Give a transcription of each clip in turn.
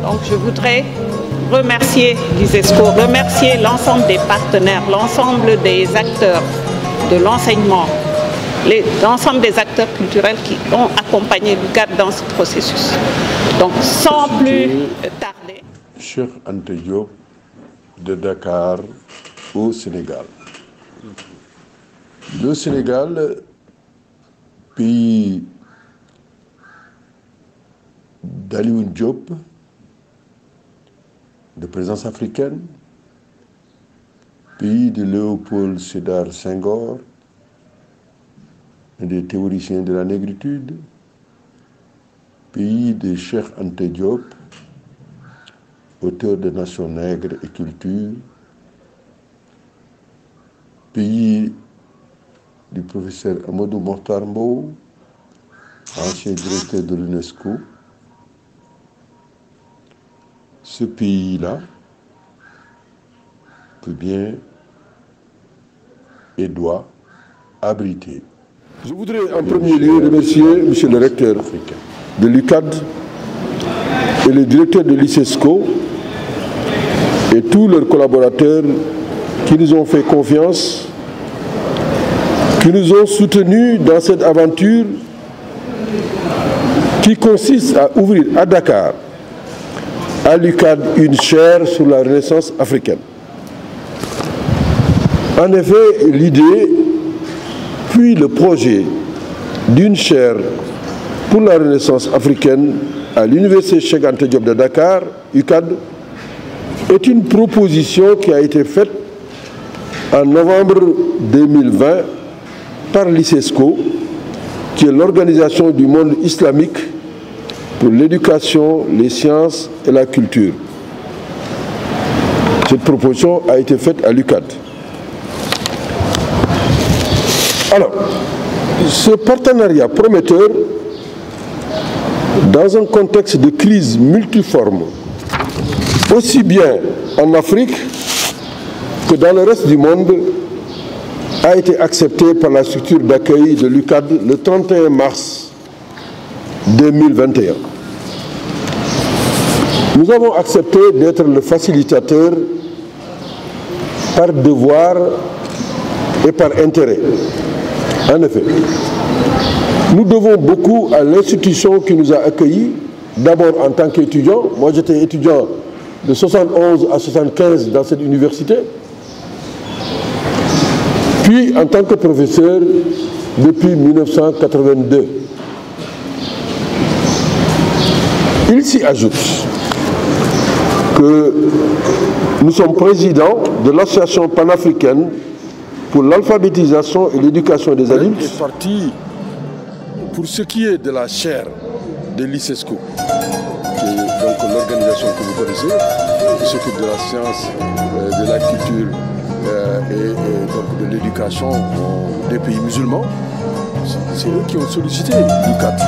Donc je voudrais remercier l'ISESCO, remercier l'ensemble des partenaires, l'ensemble des acteurs de l'enseignement, l'ensemble des acteurs culturels qui ont accompagné l'UCAD dans ce processus. Donc sans plus tarder. Cheikh Anta Diop de Dakar au Sénégal. Le Sénégal, pays d'Alioune Diop, de présence africaine, pays de Léopold Sédar Senghor, et des théoriciens de la négritude, pays de Cheikh Anta Diop, auteur de Nation nègre et culture, pays du professeur Amadou Mokhtar Mbow, ancien directeur de l'UNESCO. Ce pays-là peut bien et doit abriter. Je voudrais en premier lieu remercier M. le recteur de l'UCAD et le directeur de l'ISESCO et tous leurs collaborateurs qui nous ont fait confiance, qui nous ont soutenus dans cette aventure qui consiste à ouvrir à Dakar, à l'UCAD, une chaire sur la Renaissance africaine. En effet, l'idée, puis le projet d'une chaire pour la Renaissance africaine à l'Université Cheikh Anta Diop de Dakar, UCAD, est une proposition qui a été faite en novembre 2020 par l'ISESCO, qui est l'organisation du monde islamique pour l'éducation, les sciences et la culture. Cette proposition a été faite à l'UCAD. Alors, ce partenariat prometteur, dans un contexte de crise multiforme, aussi bien en Afrique que dans le reste du monde, a été accepté par la structure d'accueil de l'UCAD le 31 mars 2021. Nous avons accepté d'être le facilitateur par devoir et par intérêt. En effet, nous devons beaucoup à l'institution qui nous a accueillis, d'abord en tant qu'étudiant. Moi, j'étais étudiant de 71 à 75 dans cette université, puis en tant que professeur depuis 1982. Il s'y ajoute que nous sommes présidents de l'association panafricaine pour l'alphabétisation et l'éducation des adultes. Est parti pour ce qui est de la chaire de l'ISESCO, qui est donc l'organisation que vous connaissez, qui s'occupe de la science, de la culture et donc de l'éducation des pays musulmans. C'est eux qui ont sollicité l'UCAD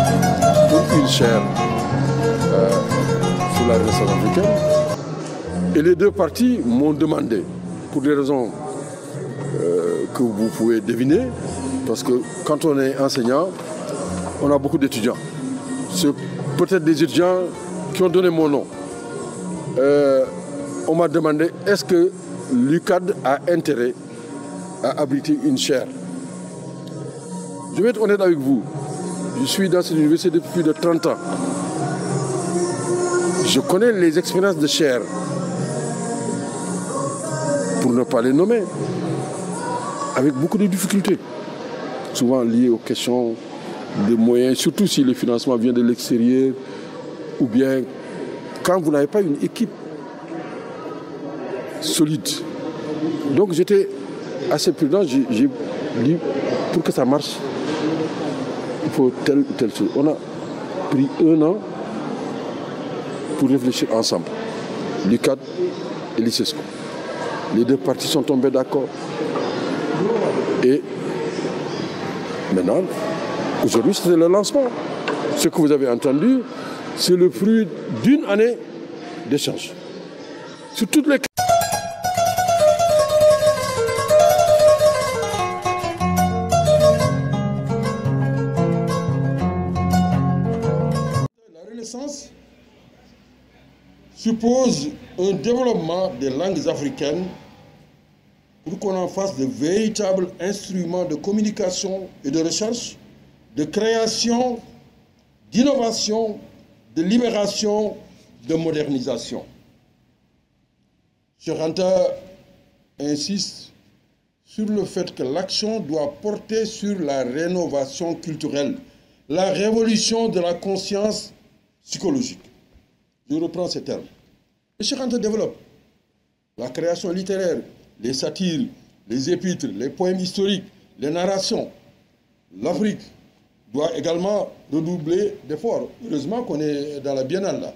pour une chaire sur la Renaissance africaine. Et les deux parties m'ont demandé, pour des raisons que vous pouvez deviner, parce que quand on est enseignant, on a beaucoup d'étudiants. C'est peut-être des étudiants qui ont donné mon nom. On m'a demandé, est-ce que l'UCAD a intérêt à abriter une chaire? Je vais être honnête avec vous. Je suis dans cette université depuis plus de 30 ans. Je connais les expériences de chaire, pour ne pas les nommer, avec beaucoup de difficultés, souvent liées aux questions des moyens, surtout si le financement vient de l'extérieur, ou bien quand vous n'avez pas une équipe solide. Donc j'étais assez prudent, j'ai dit, pour que ça marche, il faut telle ou telle chose. On a pris 1 an pour réfléchir ensemble, l'UCAD et l'ISESCO. Les deux parties sont tombées d'accord. Et Maintenant, aujourd'hui, c'était le lancement. Ce que vous avez entendu, c'est le fruit d'une année d'échange. Sur toutes les... La Renaissance suppose un développement des langues africaines pour qu'on en fasse de véritables instruments de communication et de recherche, de création, d'innovation, de libération, de modernisation. Cheikh Anta insiste sur le fait que l'action doit porter sur la rénovation culturelle, la révolution de la conscience psychologique. Je reprends ces termes. Cheikh Anta développe la création littéraire, les satires, les épîtres, les poèmes historiques, les narrations. L'Afrique doit également redoubler d'efforts. Heureusement qu'on est dans la biennale là.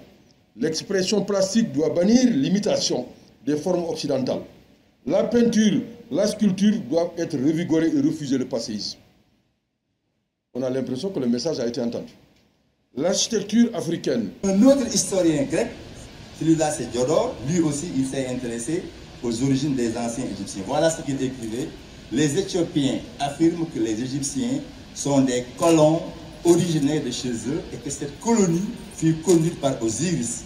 L'expression plastique doit bannir l'imitation des formes occidentales. La peinture, la sculpture doivent être revigorées et refuser le passéisme. On a l'impression que le message a été entendu. L'architecture africaine. Un autre historien grec, celui-là c'est Diodore, lui aussi il s'est intéressé aux origines des anciens Égyptiens. Voilà ce qu'il écrivait. Les Éthiopiens affirment que les Égyptiens sont des colons originaires de chez eux et que cette colonie fut conduite par Osiris.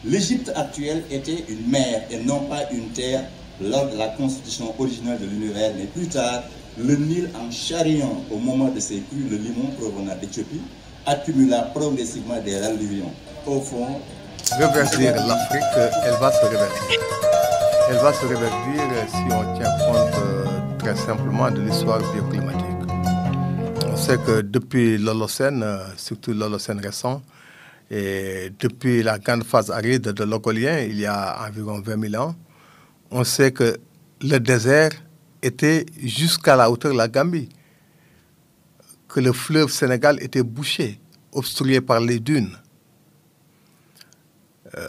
L'Égypte actuelle était une mer et non pas une terre lors de la constitution originelle de l'univers, mais plus tard, le Nil en charriant au moment de ses crues, le limon provenant d'Éthiopie, accumula progressivement des alluvions. Au fond, reverdir l'Afrique, elle va se reverdir. Elle va se reverdir si on tient compte très simplement de l'histoire bioclimatique. On sait que depuis l'Holocène, surtout l'Holocène récent, et depuis la grande phase aride de l'Ogolien, il y a environ 20 000 ans, on sait que le désert était jusqu'à la hauteur de la Gambie, que le fleuve Sénégal était bouché, obstrué par les dunes.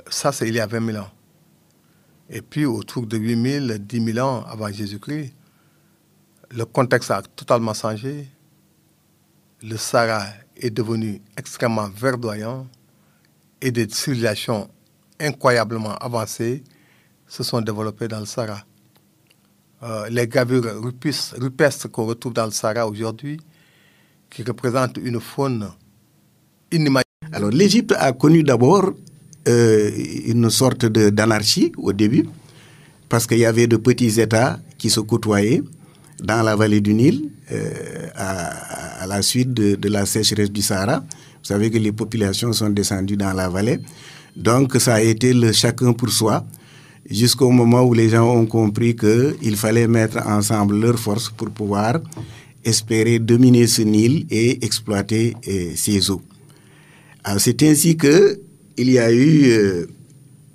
Ça, c'est il y a 20 000 ans. Et puis, autour de 8 000, 10 000 ans avant Jésus-Christ, le contexte a totalement changé. Le Sahara est devenu extrêmement verdoyant et des civilisations incroyablement avancées se sont développées dans le Sahara. Les gravures rupestres qu'on retrouve dans le Sahara aujourd'hui, qui représentent une faune inimaginable. Alors l'Égypte a connu d'abord une sorte d'anarchie au début, parce qu'il y avait de petits États qui se côtoyaient dans la vallée du Nil, à la suite de la sécheresse du Sahara. Vous savez que les populations sont descendues dans la vallée. Donc ça a été le chacun pour soi, jusqu'au moment où les gens ont compris qu'il fallait mettre ensemble leurs forces pour pouvoir espérer dominer ce Nil et exploiter ses eaux. Alors c'est ainsi qu'il y a eu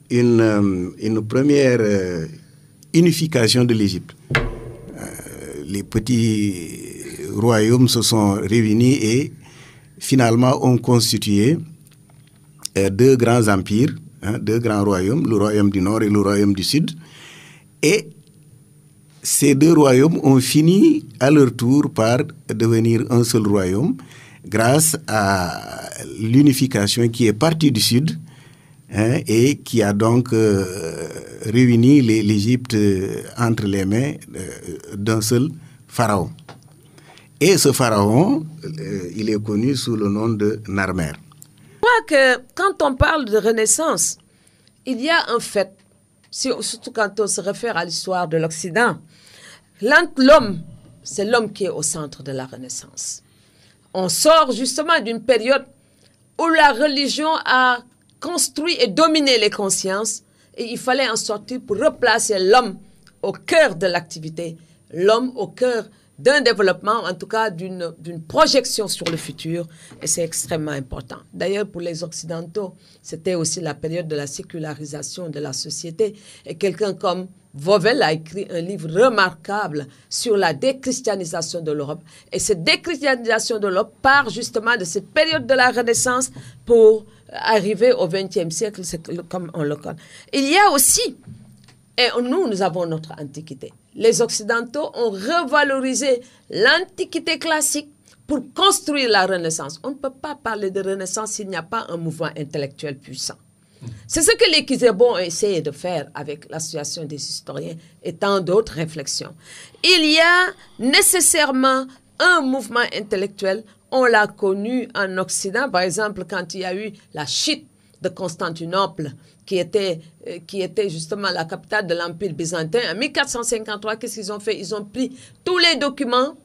une première unification de l'Égypte. Les petits royaumes se sont réunis et finalement ont constitué deux grands empires, deux grands royaumes, le royaume du Nord et le royaume du Sud. Et ces deux royaumes ont fini à leur tour par devenir un seul royaume grâce à l'unification qui est partie du Sud et qui a donc réuni l'Égypte entre les mains d'un seul pharaon. Et ce pharaon, il est connu sous le nom de Narmer. Je crois que quand on parle de Renaissance, il y a un fait, surtout quand on se réfère à l'histoire de l'Occident. L'homme, c'est l'homme qui est au centre de la Renaissance. On sort justement d'une période où la religion a construit et dominé les consciences et il fallait en sortir pour replacer l'homme au cœur de l'activité, l'homme au cœur d'un développement, en tout cas d'une projection sur le futur, et c'est extrêmement important. D'ailleurs, pour les Occidentaux, c'était aussi la période de la sécularisation de la société, et quelqu'un comme Wawel a écrit un livre remarquable sur la déchristianisation de l'Europe, et cette déchristianisation de l'Europe part justement de cette période de la Renaissance pour arriver au XXe siècle, c'est comme on le connaît. Il y a aussi, et nous avons notre antiquité. les Occidentaux ont revalorisé l'Antiquité classique pour construire la Renaissance. On ne peut pas parler de Renaissance s'il n'y a pas un mouvement intellectuel puissant. C'est ce que les Kizerbo ont essayé de faire avec l'association des historiens et tant d'autres réflexions. Il y a nécessairement un mouvement intellectuel. On l'a connu en Occident, par exemple, quand il y a eu la chute de Constantinople, qui était justement la capitale de l'Empire byzantin. En 1453, qu'est-ce qu'ils ont fait? Ils ont pris tous les documents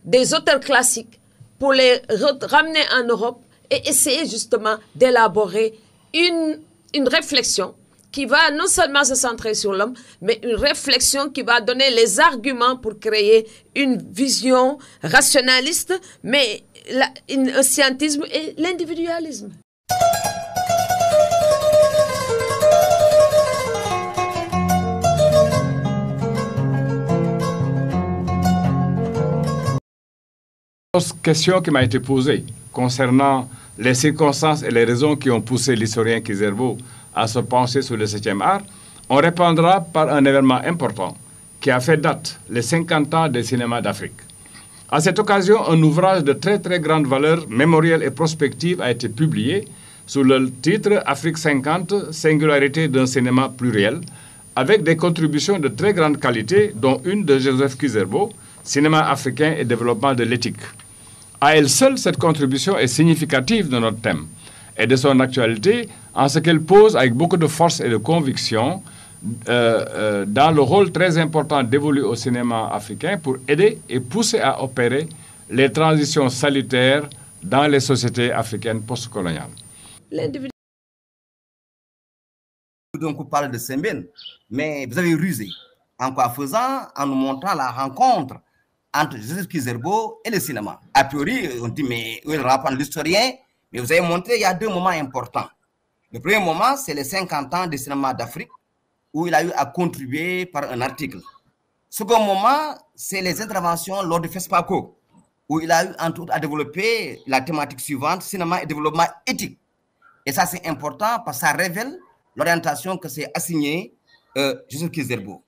des auteurs classiques pour les ramener en Europe et essayer justement d'élaborer une réflexion qui va non seulement se centrer sur l'homme, mais une réflexion qui va donner les arguments pour créer une vision rationaliste, mais un scientisme et l'individualisme. Question qui m'a été posée concernant les circonstances et les raisons qui ont poussé l'historien Kizerbo à se pencher sur le 7e art, on répondra par un événement important qui a fait date, les 50 ans du cinéma d'Afrique. À cette occasion, un ouvrage de très grande valeur mémorielle et prospective a été publié sous le titre Afrique 50, singularité d'un cinéma pluriel, avec des contributions de très grande qualité, dont une de Joseph Kizerbo, Cinéma africain et développement de l'éthique. À elle seule, cette contribution est significative de notre thème et de son actualité en ce qu'elle pose avec beaucoup de force et de conviction dans le rôle très important dévolu au cinéma africain pour aider et pousser à opérer les transitions salutaires dans les sociétés africaines postcoloniales. Donc, on parle de Sembène, mais vous avez rusé. En quoi faisant? En nous montrant la rencontre entre Joseph Kizerbo et le cinéma. A priori, on dit, mais où est le rapport de l'historien? Mais vous avez montré, il y a deux moments importants. Le premier moment, c'est les 50 ans du cinéma d'Afrique, où il a eu à contribuer par un article. Le second moment, c'est les interventions lors du FESPACO, où il a eu entre autres à développer la thématique suivante, cinéma et développement éthique. Et ça, c'est important parce que ça révèle l'orientation que s'est assignée Joseph Kizerbo.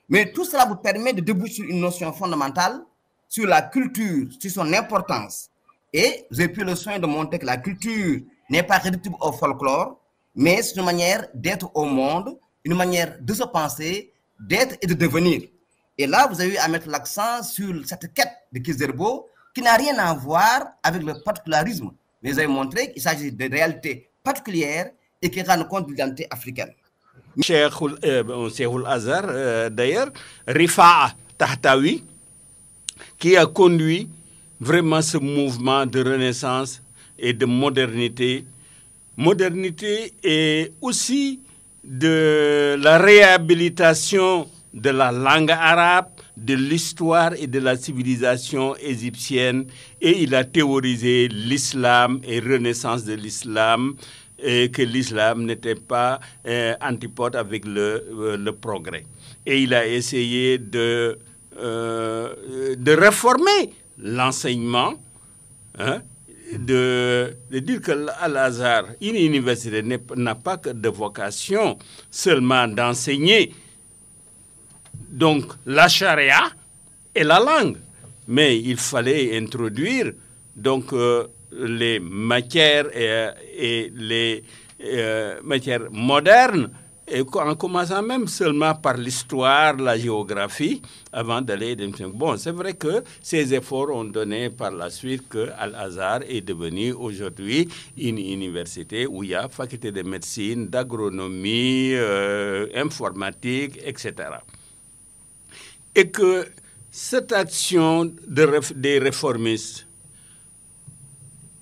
Mais tout cela vous permet de déboucher sur une notion fondamentale sur la culture, sur son importance. Et vous avez pris le soin de montrer que la culture n'est pas réductible au folklore, mais c'est une manière d'être au monde, une manière de se penser, d'être et de devenir. Et là, vous avez eu à mettre l'accent sur cette quête de Kizerbo qui n'a rien à voir avec le particularisme. Mais vous avez montré qu'il s'agit de réalités particulières et qui rendent compte de l'identité africaine. Cheikh Azhar, d'ailleurs, Rifa'a Tahtawi, qui a conduit vraiment ce mouvement de renaissance et de modernité. Modernité et aussi de la réhabilitation de la langue arabe, de l'histoire et de la civilisation égyptienne. Et il a théorisé l'islam et renaissance de l'islam, et que l'islam n'était pas antipode avec le progrès. Et il a essayé de réformer l'enseignement, hein, de dire que Al-Azhar, une université, n'a pas que de vocation seulement d'enseigner donc la charia et la langue, mais il fallait introduire donc les matières et les matières modernes, et en commençant même seulement par l'histoire, la géographie, avant d'aller... Bon, c'est vrai que ces efforts ont donné par la suite que Al-Azhar est devenu aujourd'hui une université où il y a faculté de médecine, d'agronomie, informatique, etc. Et que cette action des réformistes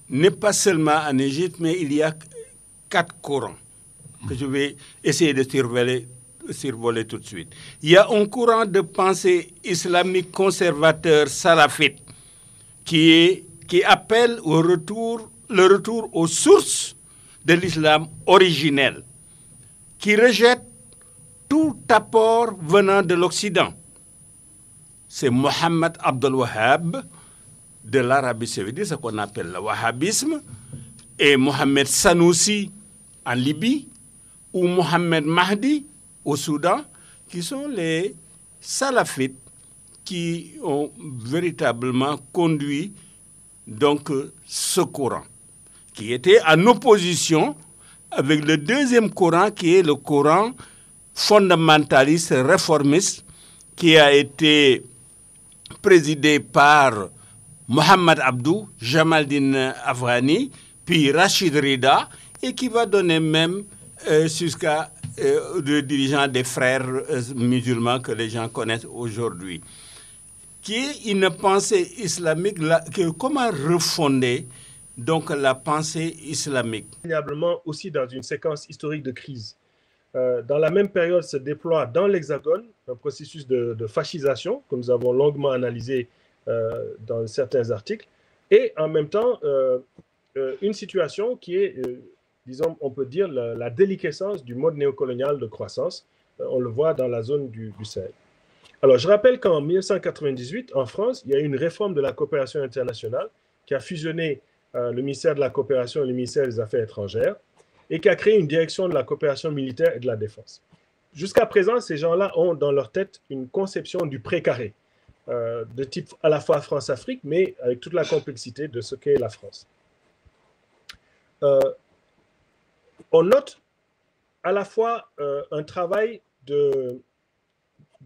n'est pas seulement en Égypte, mais il y a 4 courants que je vais essayer de survoler tout de suite. Il y a un courant de pensée islamique conservateur salafite qui appelle le retour aux sources de l'islam originel, qui rejette tout apport venant de l'Occident. C'est Mohammed Abdel Wahhab de l'Arabie saoudite, ce qu'on appelle le wahhabisme, et Mohamed Sanoussi en Libye, ou Mohamed Mahdi au Soudan, qui sont les salafites qui ont véritablement conduit donc ce Coran, qui était en opposition avec le deuxième Coran, qui est le Coran fondamentaliste, réformiste, qui a été présidé par Mohamed Abdou, Jamaldine Afghani, puis Rachid Rida, et qui va donner même jusqu'à le dirigeant des frères musulmans que les gens connaissent aujourd'hui, qui est une pensée islamique, comment refonder donc la pensée islamique. Aussi dans une séquence historique de crise. Dans la même période se déploie dans l'Hexagone un processus de fascisation que nous avons longuement analysé dans certains articles, et en même temps une situation qui est, disons, on peut dire la déliquescence du mode néocolonial de croissance. On le voit dans la zone du Sahel. Alors, je rappelle qu'en 1998, en France, il y a eu une réforme de la coopération internationale qui a fusionné le ministère de la Coopération et le ministère des Affaires étrangères, et qui a créé une direction de la coopération militaire et de la défense. Jusqu'à présent, ces gens-là ont dans leur tête une conception du précaré, de type à la fois France-Afrique, mais avec toute la complexité de ce qu'est la France. On note à la fois un travail de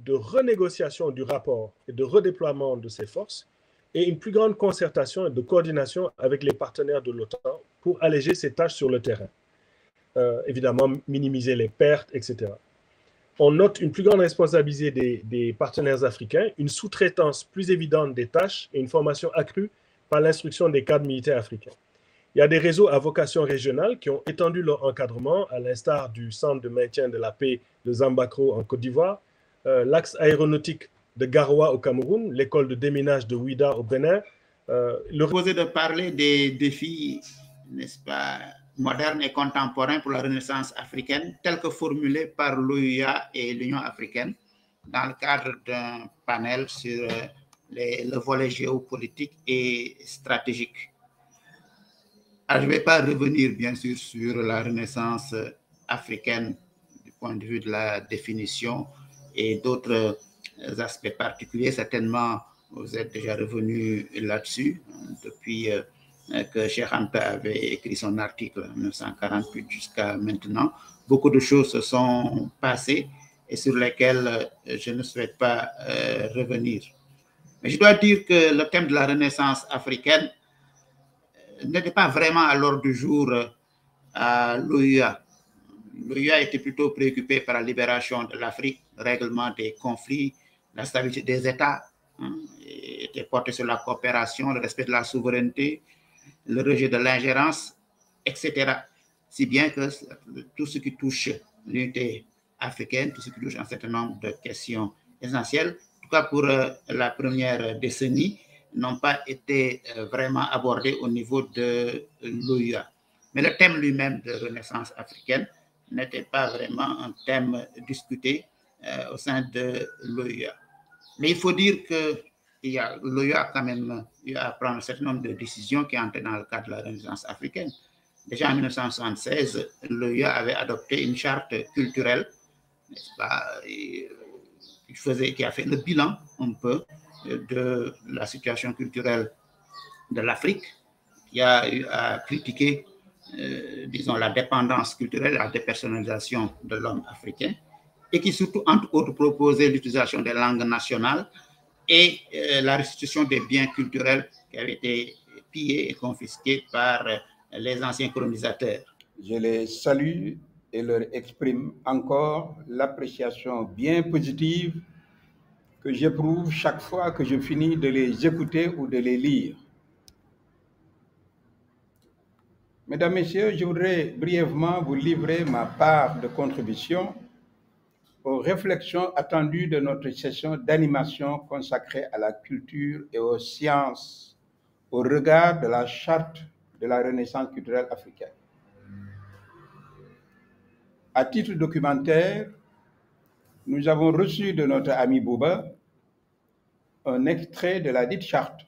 renégociation du rapport et de redéploiement de ces forces, et une plus grande concertation et de coordination avec les partenaires de l'OTAN pour alléger ces tâches sur le terrain. Évidemment, minimiser les pertes, etc. On note une plus grande responsabilité des partenaires africains, une sous-traitance plus évidente des tâches et une formation accrue par l'instruction des cadres militaires africains. Il y a des réseaux à vocation régionale qui ont étendu leur encadrement, à l'instar du Centre de maintien de la paix de Zambakro en Côte d'Ivoire, l'axe aéronautique de Garoua au Cameroun, l'école de déminage de Ouida au Bénin. Proposé de parler des défis, n'est-ce pas, modernes et contemporains pour la Renaissance africaine, tels que formulés par l'OUA et l'Union africaine, dans le cadre d'un panel sur le volet géopolitique et stratégique. Alors, je ne vais pas revenir, bien sûr, sur la Renaissance africaine du point de vue de la définition et d'autres aspects particuliers. Certainement, vous êtes déjà revenu là-dessus depuis que Cheikh Anta avait écrit son article en 1948 jusqu'à maintenant. Beaucoup de choses se sont passées et sur lesquelles je ne souhaite pas revenir. Mais je dois dire que le thème de la Renaissance africaine n'était pas vraiment à l'ordre du jour à l'OUA. L'OUA était plutôt préoccupé par la libération de l'Afrique, le règlement des conflits, la stabilité des États, était porté sur la coopération, le respect de la souveraineté, le rejet de l'ingérence, etc. Si bien que tout ce qui touche l'unité africaine, tout ce qui touche un certain nombre de questions essentielles, en tout cas pour la première décennie, n'ont pas été vraiment abordés au niveau de l'OUA. Mais le thème lui-même de Renaissance africaine n'était pas vraiment un thème discuté au sein de l'OUA. Mais il faut dire que l'OUA a quand même eu à prendre un certain nombre de décisions qui entraient dans le cadre de la Renaissance africaine. Déjà en 1976, l'OUA avait adopté une charte culturelle, n'est-ce pas, qui a fait le bilan un peu de la situation culturelle de l'Afrique, qui a eu à critiquer, disons, la dépendance culturelle, la dépersonnalisation de l'homme africain, et qui surtout, entre autres, proposait l'utilisation des langues nationales et la restitution des biens culturels qui avaient été pillés et confisqués par les anciens colonisateurs. Je les salue et leur exprime encore l'appréciation bien positive que j'éprouve chaque fois que je finis de les écouter ou de les lire. Mesdames, Messieurs, je voudrais brièvement vous livrer ma part de contribution aux réflexions attendues de notre session d'animation consacrée à la culture et aux sciences au regard de la charte de la Renaissance culturelle africaine. À titre documentaire, nous avons reçu de notre ami Bouba un extrait de la dite charte,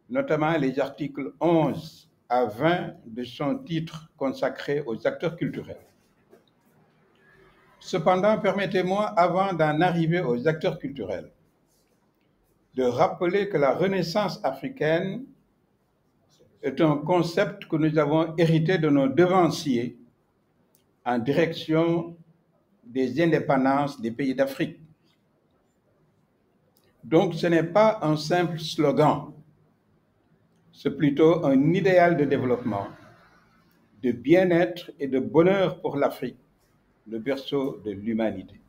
notamment les articles 11 à 20 de son titre consacré aux acteurs culturels. Cependant, permettez-moi, avant d'en arriver aux acteurs culturels, de rappeler que la Renaissance africaine est un concept que nous avons hérité de nos devanciers en direction des indépendances des pays d'Afrique. Donc ce n'est pas un simple slogan, c'est plutôt un idéal de développement, de bien-être et de bonheur pour l'Afrique, le berceau de l'humanité.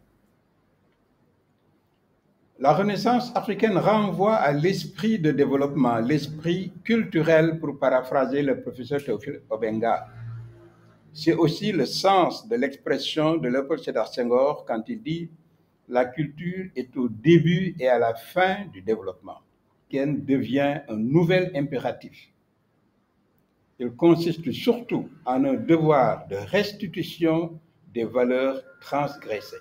La Renaissance africaine renvoie à l'esprit de développement, l'esprit culturel, pour paraphraser le professeur Théophile Obenga. C'est aussi le sens de l'expression de Léopold Sédar Senghor quand il dit « La culture est au début et à la fin du développement ». Elle devient un nouvel impératif. Il consiste surtout en un devoir de restitution des valeurs transgressées.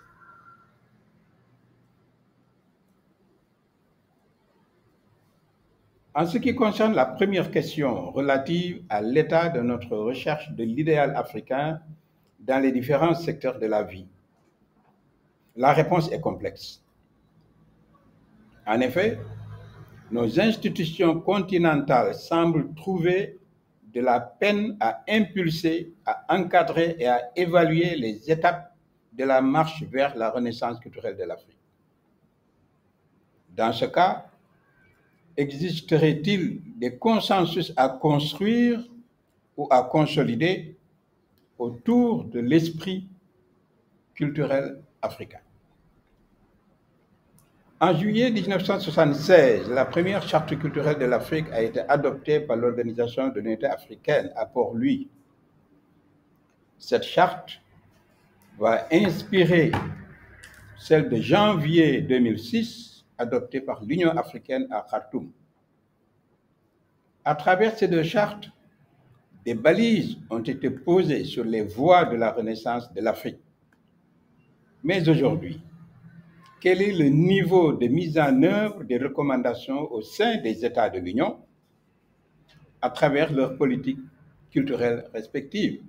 En ce qui concerne la première question relative à l'état de notre recherche de l'idéal africain dans les différents secteurs de la vie, la réponse est complexe. En effet, nos institutions continentales semblent trouver de la peine à impulser, à encadrer et à évaluer les étapes de la marche vers la renaissance culturelle de l'Afrique. Dans ce cas, existerait-il des consensus à construire ou à consolider autour de l'esprit culturel africain? En juillet 1976, la première charte culturelle de l'Afrique a été adoptée par l'Organisation de l'Unité africaine à Port-Louis. Cette charte va inspirer celle de janvier 2006, adoptée par l'Union africaine à Khartoum. À travers ces deux chartes, des balises ont été posées sur les voies de la renaissance de l'Afrique. Mais aujourd'hui, quel est le niveau de mise en œuvre des recommandations au sein des États de l'Union à travers leurs politiques culturelles respectives?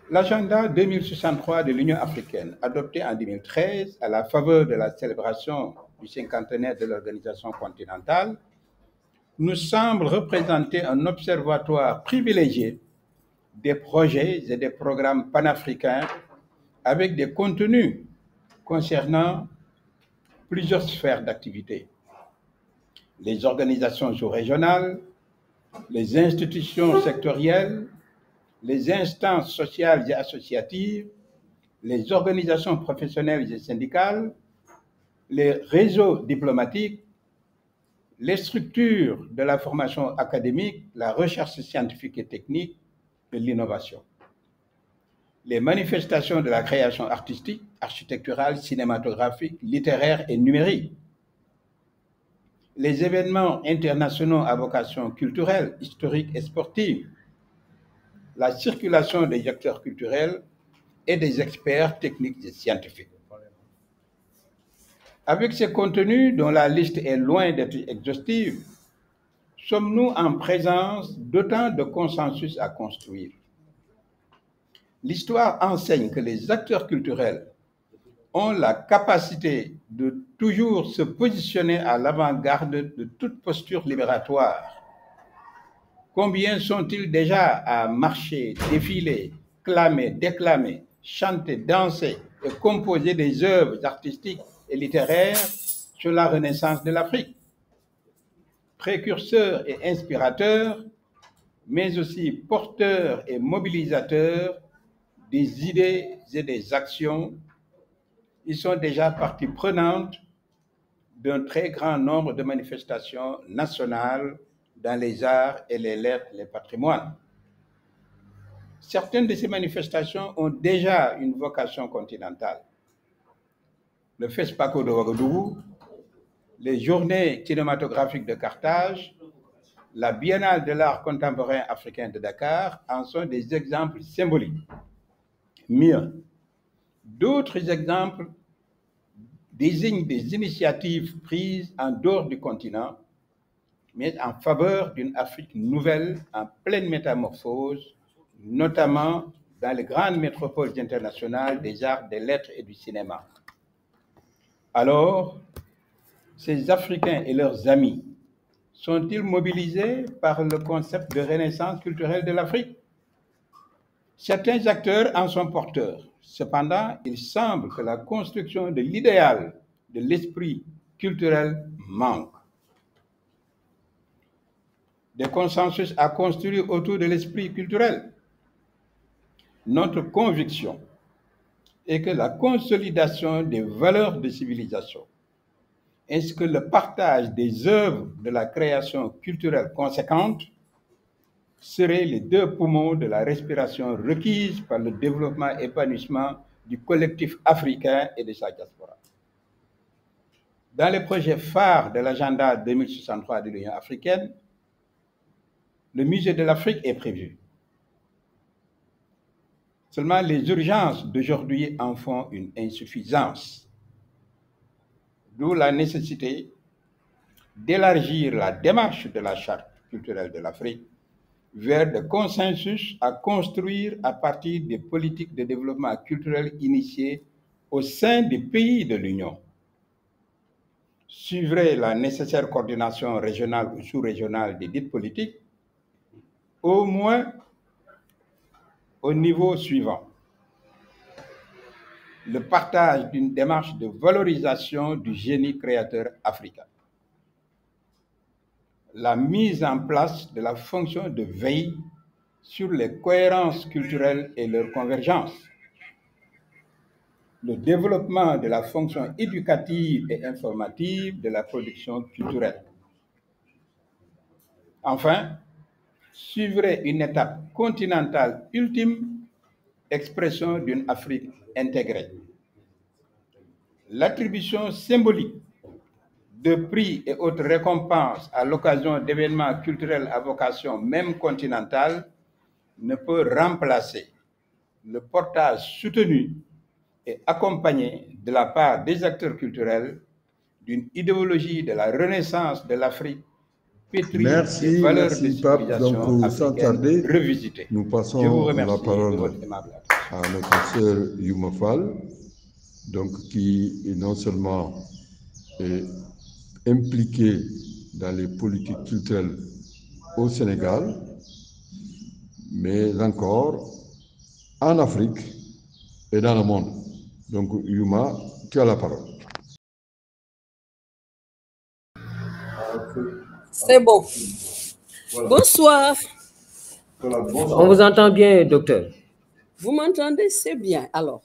L'agenda 2063 de l'Union africaine, adopté en 2013 à la faveur de la célébration du cinquantenaire de l'organisation continentale, nous semble représenter un observatoire privilégié des projets et des programmes panafricains avec des contenus concernant plusieurs sphères d'activité. Les organisations sous-régionales, les institutions sectorielles, les instances sociales et associatives, les organisations professionnelles et syndicales, les réseaux diplomatiques, les structures de la formation académique, la recherche scientifique et technique et l'innovation. Les manifestations de la création artistique, architecturale, cinématographique, littéraire et numérique. Les événements internationaux à vocation culturelle, historique et sportive. La circulation des acteurs culturels et des experts techniques et scientifiques. Avec ces contenus, dont la liste est loin d'être exhaustive, sommes-nous en présence d'autant de consensus à construire? L'histoire enseigne que les acteurs culturels ont la capacité de toujours se positionner à l'avant-garde de toute posture libératoire. Combien sont-ils déjà à marcher, défiler, clamer, déclamer, chanter, danser et composer des œuvres artistiques et littéraires sur la renaissance de l'Afrique? Précurseurs et inspirateurs, mais aussi porteurs et mobilisateurs des idées et des actions, ils sont déjà partie prenante d'un très grand nombre de manifestations nationales dans les arts et les lettres, les patrimoines. Certaines de ces manifestations ont déjà une vocation continentale. Le FESPACO de Ouagadougou, les Journées cinématographiques de Carthage, la Biennale de l'art contemporain africain de Dakar en sont des exemples symboliques. Mieux, d'autres exemples désignent des initiatives prises en dehors du continent, mais en faveur d'une Afrique nouvelle en pleine métamorphose, notamment dans les grandes métropoles internationales des arts, des lettres et du cinéma. Alors, ces Africains et leurs amis sont-ils mobilisés par le concept de renaissance culturelle de l'Afrique? Certains acteurs en sont porteurs. Cependant, il semble que la construction de l'idéal de l'esprit culturel manque. Des consensus à construire autour de l'esprit culturel. Notre conviction est que la consolidation des valeurs de civilisation ainsi que le partage des œuvres de la création culturelle conséquente seraient les deux poumons de la respiration requise par le développement et épanouissement du collectif africain et de sa diaspora. Dans les projets phares de l'agenda 2063 de l'Union africaine, le musée de l'Afrique est prévu. Seulement, les urgences d'aujourd'hui en font une insuffisance. D'où la nécessité d'élargir la démarche de la Charte culturelle de l'Afrique vers des consensus à construire à partir des politiques de développement culturel initiées au sein des pays de l'Union. Suivrait la nécessaire coordination régionale ou sous-régionale des dites politiques, au moins au niveau suivant. Le partage d'une démarche de valorisation du génie créateur africain. La mise en place de la fonction de veille sur les cohérences culturelles et leur convergence. Le développement de la fonction éducative et informative de la production culturelle. Enfin, suivrait une étape continentale ultime, expression d'une Afrique intégrée. L'attribution symbolique de prix et autres récompenses à l'occasion d'événements culturels à vocation même continentale ne peut remplacer le portage soutenu et accompagné de la part des acteurs culturels d'une idéologie de la renaissance de l'Afrique pétrie des valeurs de civilisation africaine revisitées. Nous passons la parole à notre sœur Youma Fall, donc qui est non seulement impliquée dans les politiques culturelles au Sénégal, mais encore en Afrique et dans le monde. Donc Youma, tu as la parole. C'est bon. Voilà. Bonsoir. Voilà, bonsoir. On vous entend bien, docteur. Vous m'entendez? C'est bien. Alors,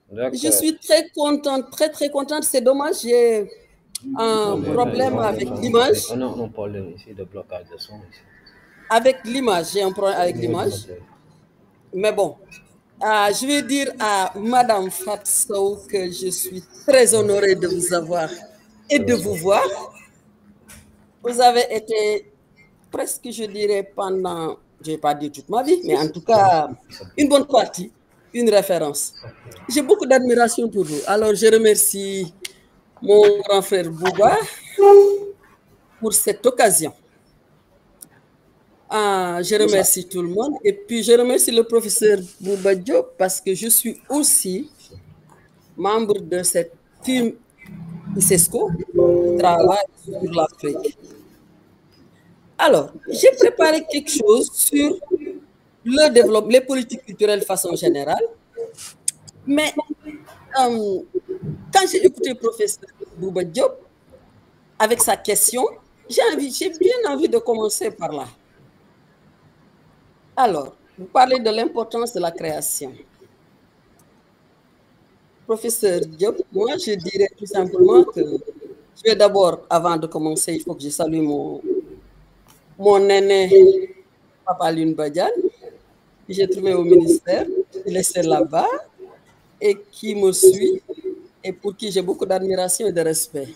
je suis très contente, très contente. C'est dommage, j'ai un problème avec l'image. On parle ici de blocage de son. Avec l'image, j'ai un problème avec l'image. Mais bon, je vais dire à Madame Fatou que je suis très honorée de vous avoir et de vous voir. Vous avez été presque, je dirais, pendant, je ne vais pas dire toute ma vie, mais en tout cas, une bonne partie, une référence. J'ai beaucoup d'admiration pour vous. Alors, je remercie mon grand frère Bouba pour cette occasion. Je remercie tout le monde. Et puis, je remercie le professeur Bouba Diop parce que je suis aussi membre de cette team ICESCO qui travaille sur l'Afrique. Alors, j'ai préparé quelque chose sur le développement, les politiques culturelles de façon générale. Mais quand j'ai écouté le professeur Bouba Diop avec sa question, j'ai bien envie de commencer par là. Alors, vous parlez de l'importance de la création. Professeur Diop, moi je dirais tout simplement que je vais d'abord, avant de commencer, il faut que je salue mon aîné, Papa Lune Badiane, que j'ai trouvé au ministère, il est là-bas et qui me suit et pour qui j'ai beaucoup d'admiration et de respect.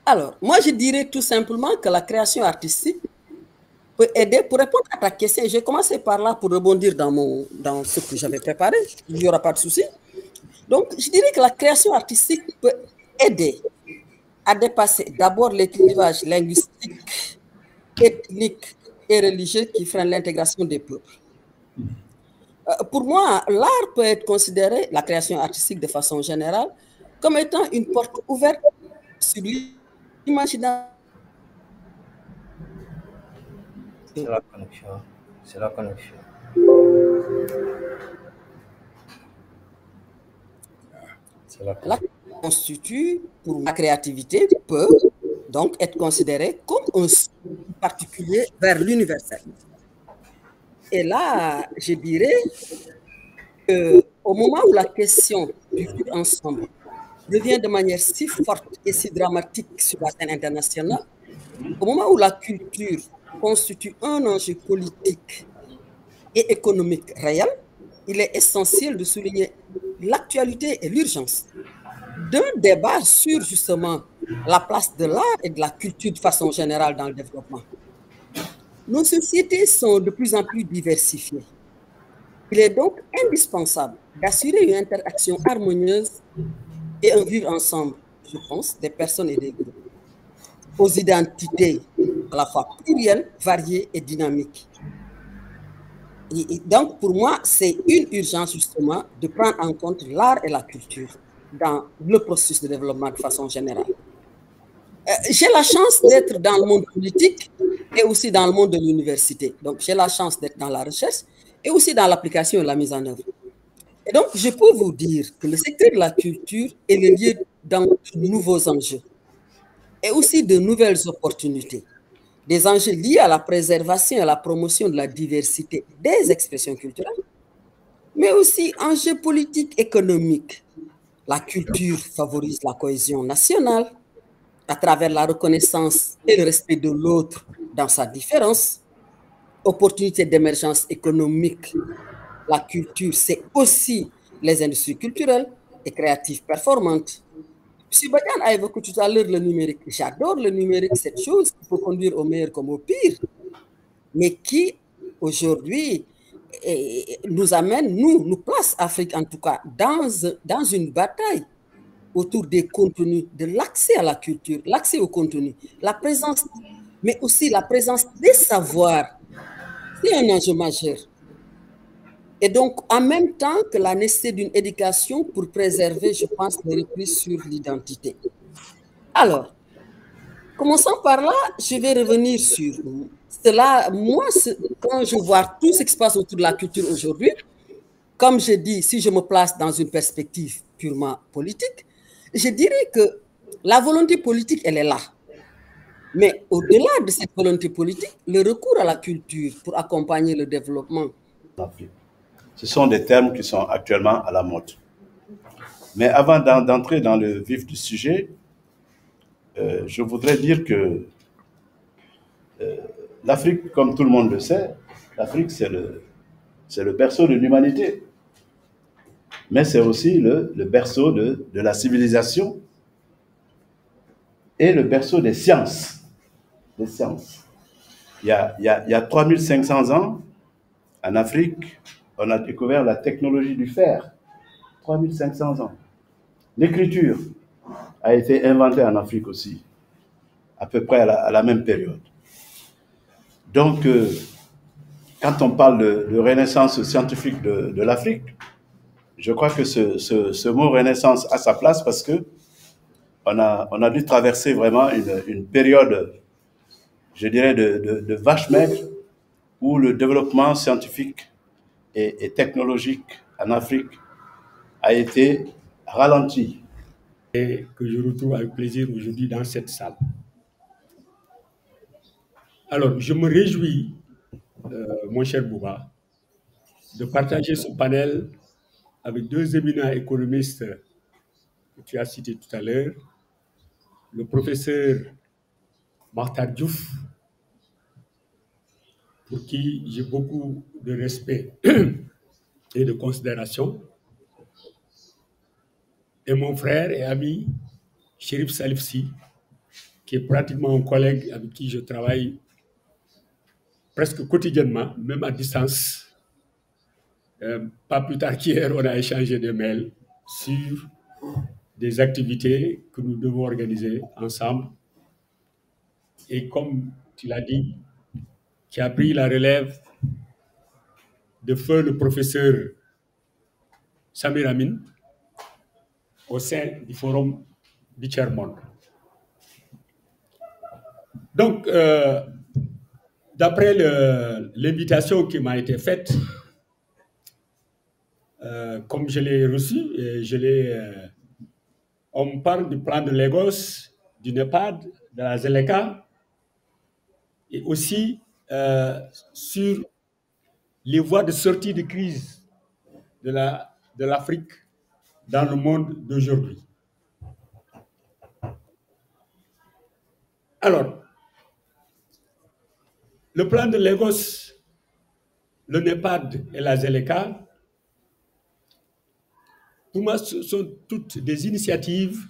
Alors, moi je dirais tout simplement que la création artistique peut aider, pour répondre à ta question, je vais commencer par là pour rebondir dans ce que j'avais préparé, il n'y aura pas de souci. Donc, je dirais que la création artistique peut aider à dépasser d'abord les clivages linguistiques, ethniques et religieux qui freinent l'intégration des peuples. Pour moi, l'art peut être considéré, la création artistique de façon générale, comme étant une porte ouverte sur l'imaginaire. C'est la connexion. C'est la connexion. La constitue, pour la créativité, peut donc être considérée comme un signe particulier vers l'universel. Et là, je dirais qu'au moment où la question du vivre ensemble revient de manière si forte et si dramatique sur la scène internationale, au moment où la culture constitue un enjeu politique et économique réel, il est essentiel de souligner l'actualité et l'urgence d'un débat sur justement la place de l'art et de la culture de façon générale dans le développement. Nos sociétés sont de plus en plus diversifiées. Il est donc indispensable d'assurer une interaction harmonieuse et un vivre ensemble, je pense, des personnes et des groupes, aux identités à la fois plurielles, variées et dynamiques. Et donc, pour moi, c'est une urgence justement de prendre en compte l'art et la culture dans le processus de développement de façon générale. J'ai la chance d'être dans le monde politique et aussi dans le monde de l'université. Donc, j'ai la chance d'être dans la recherche et aussi dans l'application et la mise en œuvre. Et donc, je peux vous dire que le secteur de la culture est le lieu dans de nouveaux enjeux et aussi de nouvelles opportunités. Des enjeux liés à la préservation et à la promotion de la diversité des expressions culturelles, mais aussi enjeux politiques, économiques. La culture favorise la cohésion nationale à travers la reconnaissance et le respect de l'autre dans sa différence. Opportunités d'émergence économique. La culture, c'est aussi les industries culturelles et créatives performantes. M. Badiane a évoqué tout à l'heure le numérique. J'adore le numérique, cette chose qui peut conduire au meilleur comme au pire, mais qui, aujourd'hui, nous amène, nous place Afrique en tout cas, dans une bataille autour des contenus, de l'accès à la culture, l'accès au contenu, la présence, mais aussi la présence des savoirs. C'est un enjeu majeur. Et donc, en même temps que la nécessité d'une éducation pour préserver, je pense, le repli sur l'identité. Alors, commençons par là, je vais revenir sur cela. Moi, quand je vois tout ce qui se passe autour de la culture aujourd'hui, comme je dis, si je me place dans une perspective purement politique, je dirais que la volonté politique, elle est là. Mais au-delà de cette volonté politique, le recours à la culture pour accompagner le développement. Ce sont des termes qui sont actuellement à la mode. Mais avant d'entrer dans le vif du sujet, je voudrais dire que l'Afrique, comme tout le monde le sait, l'Afrique, c'est le berceau de l'humanité. Mais c'est aussi le berceau de la civilisation et le berceau des sciences. Des sciences. Il y a 3500 ans, en Afrique, on a découvert la technologie du fer. 3500 ans. L'écriture a été inventée en Afrique aussi, à peu près à la même période. Donc, quand on parle de renaissance scientifique de l'Afrique, je crois que ce mot renaissance a sa place parce que on a dû traverser vraiment une période, je dirais, de vache maigre où le développement scientifique et technologique en Afrique a été ralenti. Et que je retrouve avec plaisir aujourd'hui dans cette salle. Alors, je me réjouis, mon cher Bouba, de partager ce panel avec deux éminents économistes que tu as cités tout à l'heure, le professeur Makhtar Diouf, pour qui j'ai beaucoup de respect et de considération, et mon frère et ami Chérif Salif Sy, qui est pratiquement un collègue avec qui je travaille presque quotidiennement, même à distance. Pas plus tard qu'hier, on a échangé des mails sur des activités que nous devons organiser ensemble. Et comme tu l'as dit, qui a pris la relève de feu le professeur Samir Amin, au sein du Forum du Tiers-Monde. Donc, d'après l'invitation qui m'a été faite, comme je l'ai reçu, on me parle du plan de Lagos, du NEPAD, de la ZLECA, et aussi sur les voies de sortie de crise de l'Afrique dans le monde d'aujourd'hui. Alors, le plan de Lagos, le NEPAD et la ZLECA, pour moi, ce sont toutes des initiatives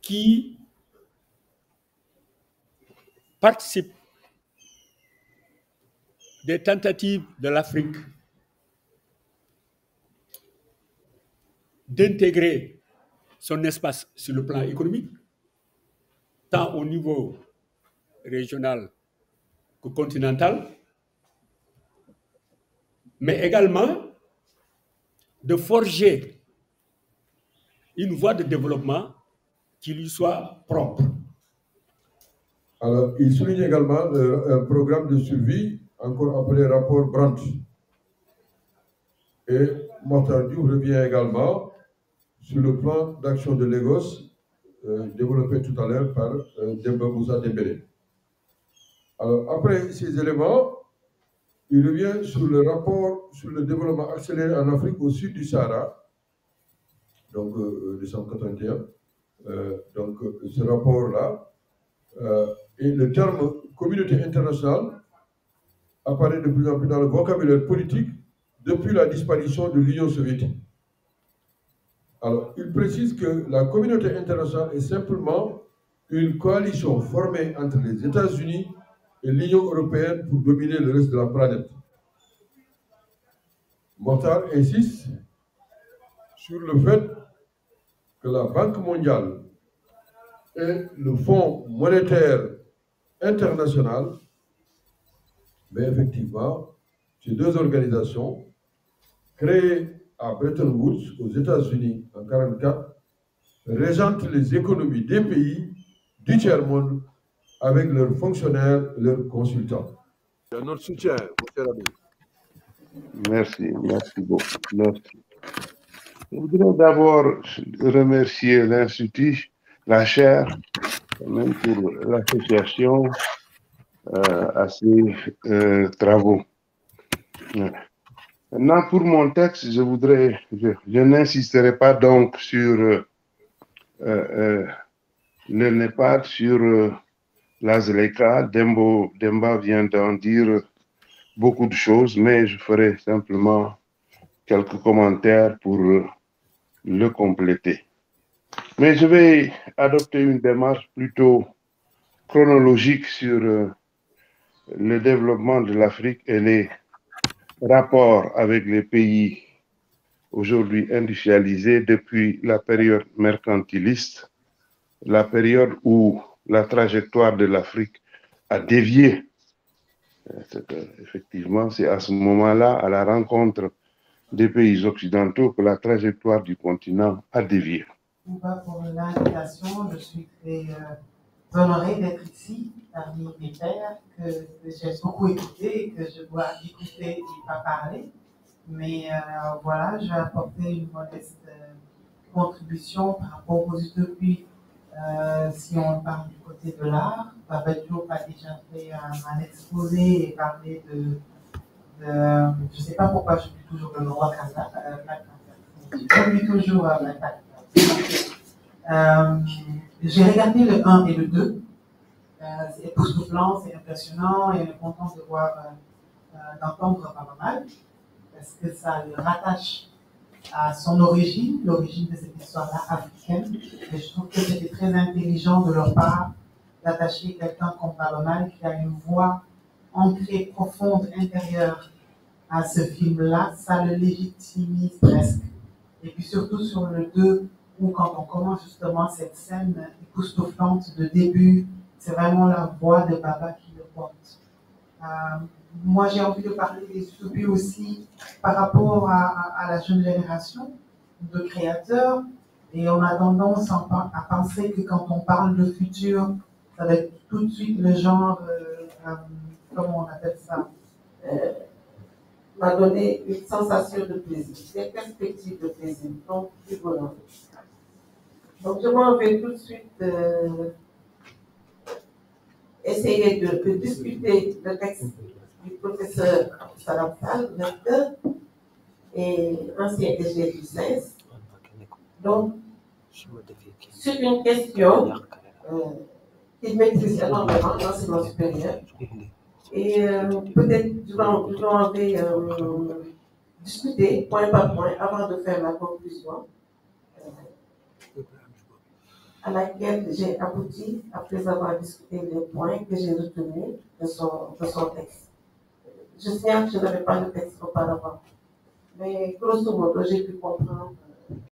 qui participent des tentatives de l'Afrique d'intégrer son espace sur le plan économique, tant au niveau régional que continental, mais également de forger une voie de développement qui lui soit propre. Alors, il souligne également un programme de suivi, encore appelé rapport Brandt. Et Mokhtar Diouf revient également sur le plan d'action de Lagos, développé tout à l'heure par Demba Moussa Dembélé. Alors, après ces éléments, il revient sur le rapport sur le développement accéléré en Afrique au sud du Sahara, donc 1981. Donc, ce rapport-là, et le terme communauté internationale apparaît de plus en plus dans le vocabulaire politique depuis la disparition de l'Union soviétique. Alors, il précise que la communauté internationale est simplement une coalition formée entre les États-Unis et l'Union européenne pour dominer le reste de la planète. Mokhtar insiste sur le fait que la Banque mondiale et le Fonds monétaire international, mais effectivement, ces deux organisations, créées à Bretton Woods, aux États-Unis, en 1944, régentent les économies des pays du tiers-monde avec leurs fonctionnaires, leurs consultants. Notre soutien, M. Rabi. Merci beaucoup. Merci. Je voudrais d'abord remercier l'Institut, la chaire, même pour l'association à ces travaux. Maintenant, pour mon texte, je n'insisterai pas donc sur le NEPAD, sur la ZLECA. Demba vient d'en dire beaucoup de choses, mais je ferai simplement quelques commentaires pour le compléter. Mais je vais adopter une démarche plutôt chronologique sur le développement de l'Afrique et les rapports avec les pays aujourd'hui industrialisés depuis la période mercantiliste, la période où la trajectoire de l'Afrique a dévié. Effectivement, c'est à ce moment-là, à la rencontre des pays occidentaux, que la trajectoire du continent a dévié. Pour l'invitation, je suis très honorée d'être ici parmi mes pairs que j'ai beaucoup écouté et que je dois écouter et pas parler. Mais voilà, je vais apporter une modeste contribution par rapport aux utopies. Si on parle du côté de l'art, Baba Diop a déjà fait un exposé et parlé de je ne sais pas pourquoi je dis toujours le roi Kazakh, j'oublie toujours Black Panther. J'ai regardé le 1 et le 2. C'est époustouflant, c'est impressionnant et on est content d'entendre Baba Mal parce que ça le rattache à son origine, l'origine de cette histoire-là africaine. Et je trouve que c'était très intelligent de leur part d'attacher quelqu'un comme Baba Mal qui a une voix ancrée, profonde, intérieure à ce film-là. Ça le légitimise presque. Et puis surtout sur le 2, où quand on commence justement cette scène époustouflante de début, c'est vraiment la voix de Baba qui le porte. moi, j'ai envie de parler des utopies aussi par rapport à la jeune génération de créateurs. Et on a tendance à penser que quand on parle de futur, ça va être tout de suite le genre, comment on appelle ça, m'a donné une sensation de plaisir, des perspectives de plaisir, donc du bonheur. Donc je m'en vais tout de suite essayer de discuter le texte du professeur Salam Fall, recteur et ancien DG du CES. Donc, sur une question qu'il maîtrise énormément, l'enseignement supérieur. Et peut-être je vais discuter point par point avant de faire la conclusion à laquelle j'ai abouti après avoir discuté les points que j'ai retenus de son texte. Je signale que je n'avais pas le texte auparavant, mais grosso modo, j'ai pu comprendre